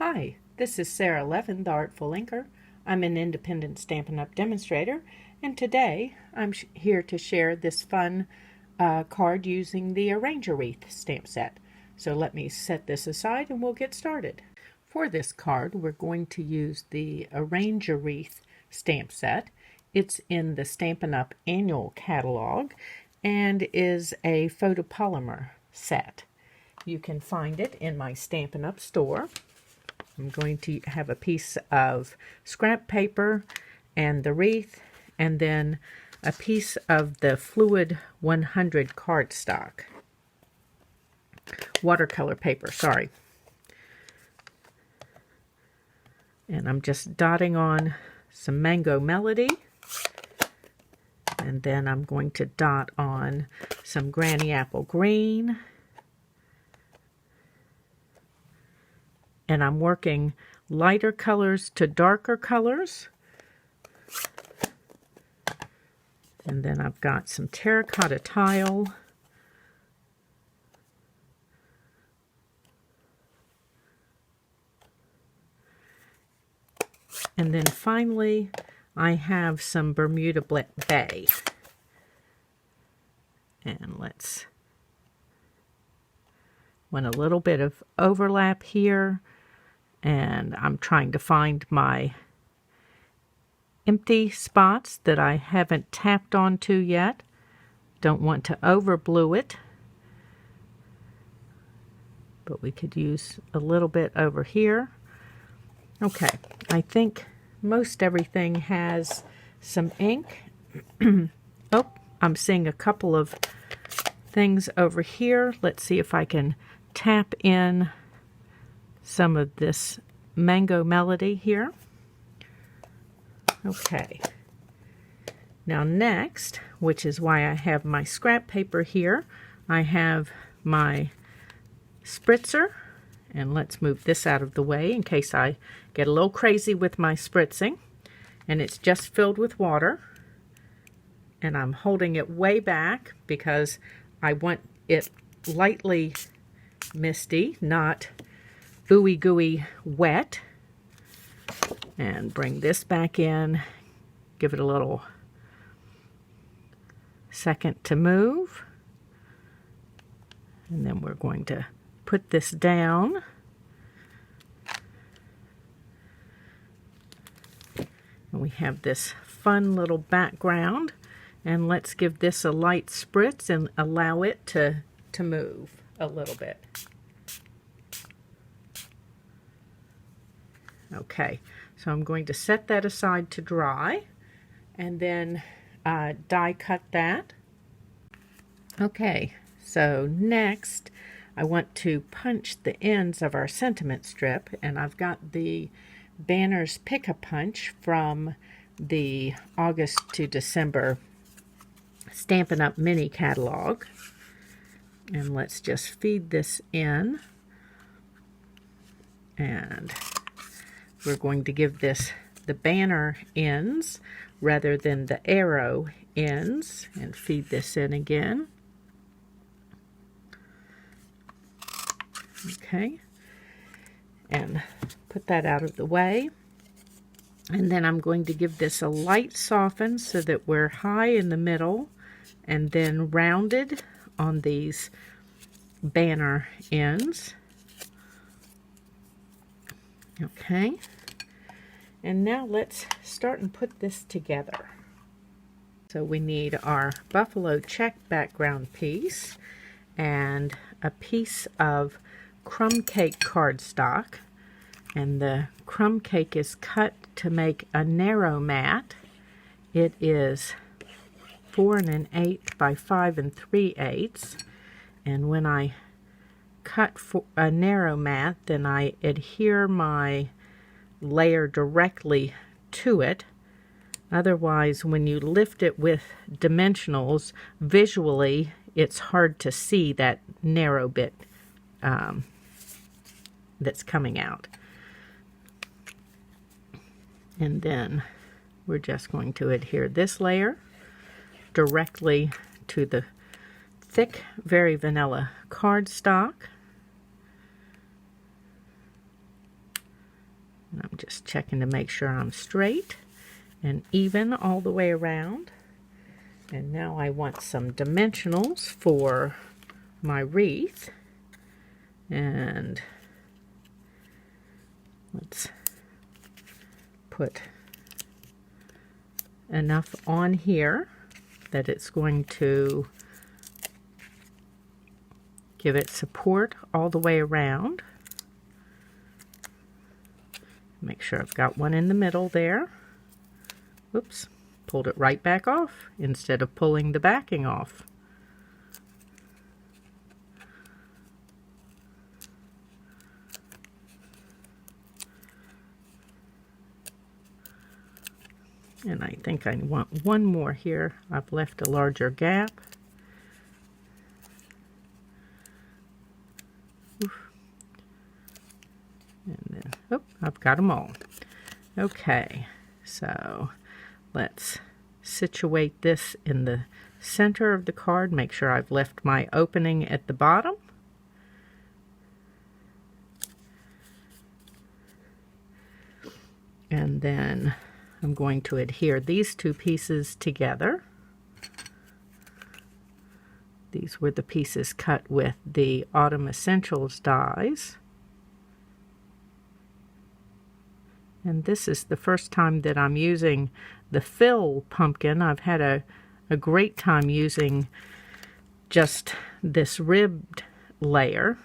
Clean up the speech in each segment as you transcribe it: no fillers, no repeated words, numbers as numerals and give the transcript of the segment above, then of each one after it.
Hi, this is Sara Levin, the Artful Inker. I'm an independent Stampin' Up! Demonstrator, and today I'm here to share this fun card using the Arranger Wreath stamp set. So let me set this aside and we'll get started. For this card, we're going to use the Arranger Wreath stamp set. It's in the Stampin' Up! Annual Catalog and is a photopolymer set. You can find it in my Stampin' Up! Store. I'm going to have a piece of scrap paper and the wreath, and then a piece of the Fluid 100 cardstock. Watercolor paper, sorry. And I'm just dotting on some Mango Melody. And then I'm going to dot on some Granny Apple Green. And I'm working lighter colors to darker colors. And then I've got some terracotta tile. And then finally, I have some Bermuda Bay. And want a little bit of overlap here. And I'm trying to find my empty spots that I haven't tapped onto yet. Don't want to overblue it, but we could use a little bit over here. Okay, I think most everything has some ink. Oh, I'm seeing a couple of things over here. Let's see if I can tap in some of this Mango Melody here. Okay. Now next, which is why I have my scrap paper here, I have my spritzer, and let's move this out of the way in case I get a little crazy with my spritzing. And it's just filled with water, and I'm holding it way back because I want it lightly misty, not ooey gooey wet. And bring this back in, give it a little second to move, and then we're going to put this down. And we have this fun little background, and let's give this a light spritz and allow it to move a little bit. Okay, so I'm going to set that aside to dry and then die cut that. Okay, so next I want to punch the ends of our sentiment strip, and I've got the Banners Pick-a-Punch from the August to December Stampin' Up! Mini catalog. And let's just feed this in, and we're going to give this the banner ends rather than the arrow ends, and feed this in again. Okay, and put that out of the way. And then I'm going to give this a light soften so that we're high in the middle and then rounded on these banner ends. Okay, and now let's start and put this together. So we need our buffalo check background piece and a piece of crumb cake cardstock, and the crumb cake is cut to make a narrow mat. It is 4 1/8 by 5 3/8, and when I cut for a narrow mat, then I adhere my layer directly to it. Otherwise, when you lift it with dimensionals, visually it's hard to see that narrow bit that's coming out. And then we're just going to adhere this layer directly to the thick, very vanilla cardstock. I'm just checking to make sure I'm straight and even all the way around. And now I want some dimensionals for my wreath. And let's put enough on here that it's going to give it support all the way around. Make sure I've got one in the middle there. Oops, pulled it right back off instead of pulling the backing off. And I think I want one more here. I've left a larger gap. Oof. And then, oh, I've got them all. Okay, so let's situate this in the center of the card. Make sure I've left my opening at the bottom. And then I'm going to adhere these two pieces together. These were the pieces cut with the Autumn Essentials dies. And this is the first time that I'm using the fill pumpkin. I've had a great time using just this ribbed layer.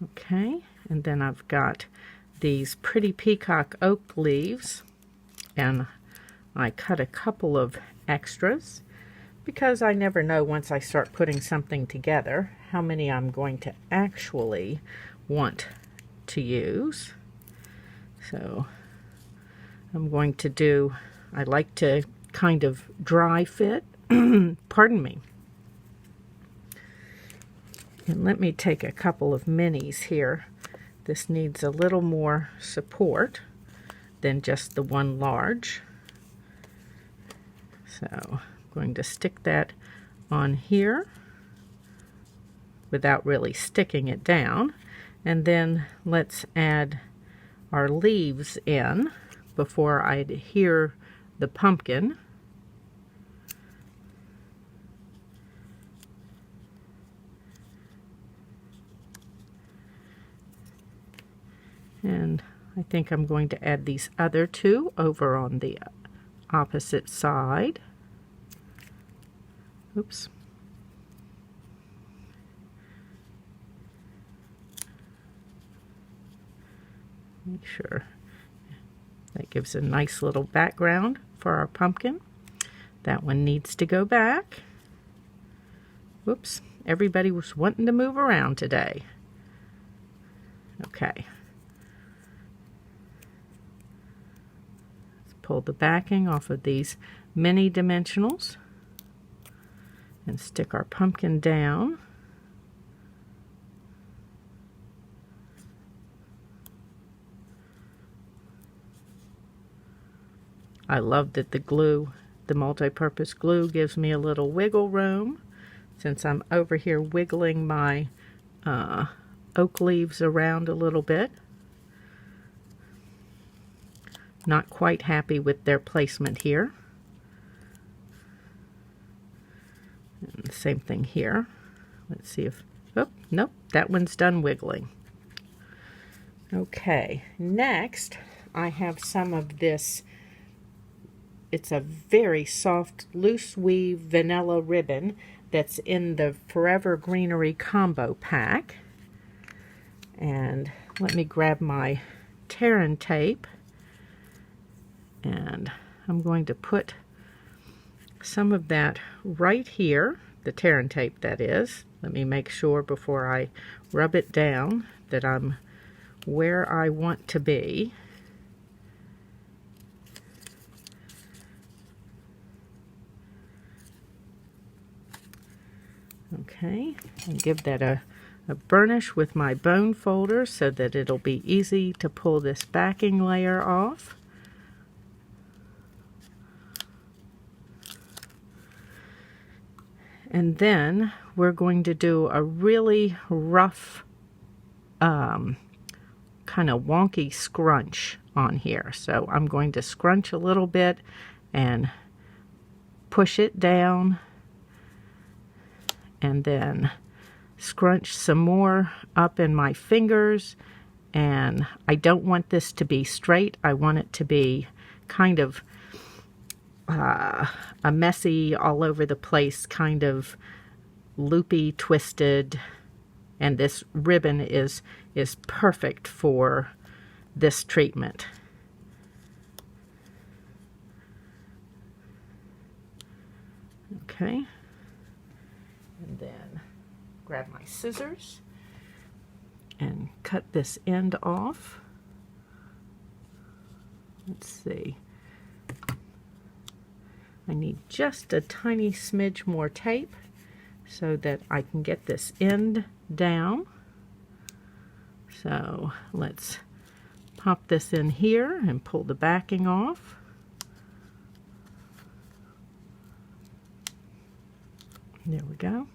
Okay, and then I've got these pretty peacock oak leaves, and I cut a couple of extras because I never know once I start putting something together how many I'm going to actually want to use. So I'm going to do, I like to kind of dry fit, pardon me. And let me take a couple of minis here. This needs a little more support than just the one large. So I'm going to stick that on here without really sticking it down. And then let's add our leaves in before I adhere the pumpkin. And I think I'm going to add these other two over on the opposite side. Oops. Make sure that gives a nice little background for our pumpkin. That one needs to go back. Whoops, everybody was wanting to move around today. Okay. Let's pull the backing off of these mini dimensionals and stick our pumpkin down. I love that the glue, the multi-purpose glue, gives me a little wiggle room since I'm over here wiggling my oak leaves around a little bit. Not quite happy with their placement here. And the same thing here. Let's see if, oh, nope, that one's done wiggling. Okay, next I have some of this. It's a very soft, loose weave vanilla ribbon that's in the Forever Greenery combo pack. And let me grab my tear and tape. And I'm going to put some of that right here, the tear and tape that is. Let me make sure before I rub it down that I'm where I want to be. Okay, and give that a burnish with my bone folder so that it'll be easy to pull this backing layer off. And then we're going to do a really rough kind of wonky scrunch on here. So I'm going to scrunch a little bit and push it down, and then scrunch some more up in my fingers. And I don't want this to be straight. I want it to be kind of a messy, all over the place, kind of loopy, twisted. And this ribbon is perfect for this treatment. Okay. And then grab my scissors and cut this end off. Let's see. I need just a tiny smidge more tape so that I can get this end down. So let's pop this in here and pull the backing off. There we go.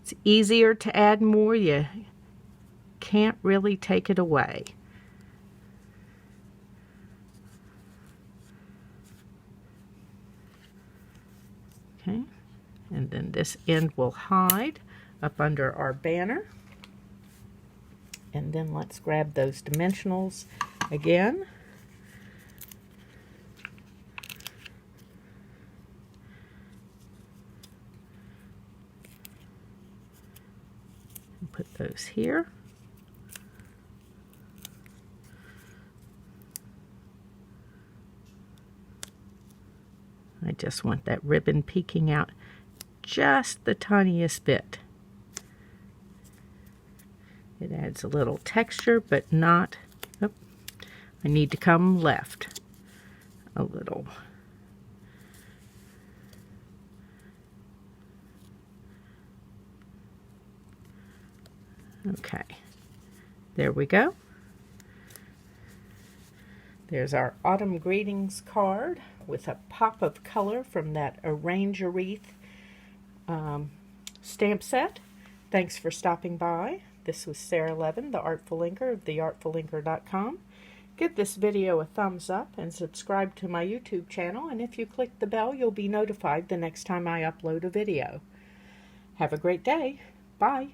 It's easier to add more. You can't really take it away. Okay, and then this end will hide up under our banner. And then let's grab those dimensionals again. And put those here. I just want that ribbon peeking out just the tiniest bit. It adds a little texture, but not, oh, I need to come left a little. Okay, there we go. There's our autumn greetings card with a pop of color from that Arrange a Wreath stamp set. Thanks for stopping by. This was Sara Levin, the Artful Inker of theartfulinker.com. Give this video a thumbs up and subscribe to my YouTube channel, and if you click the bell, you'll be notified the next time I upload a video. Have a great day. Bye.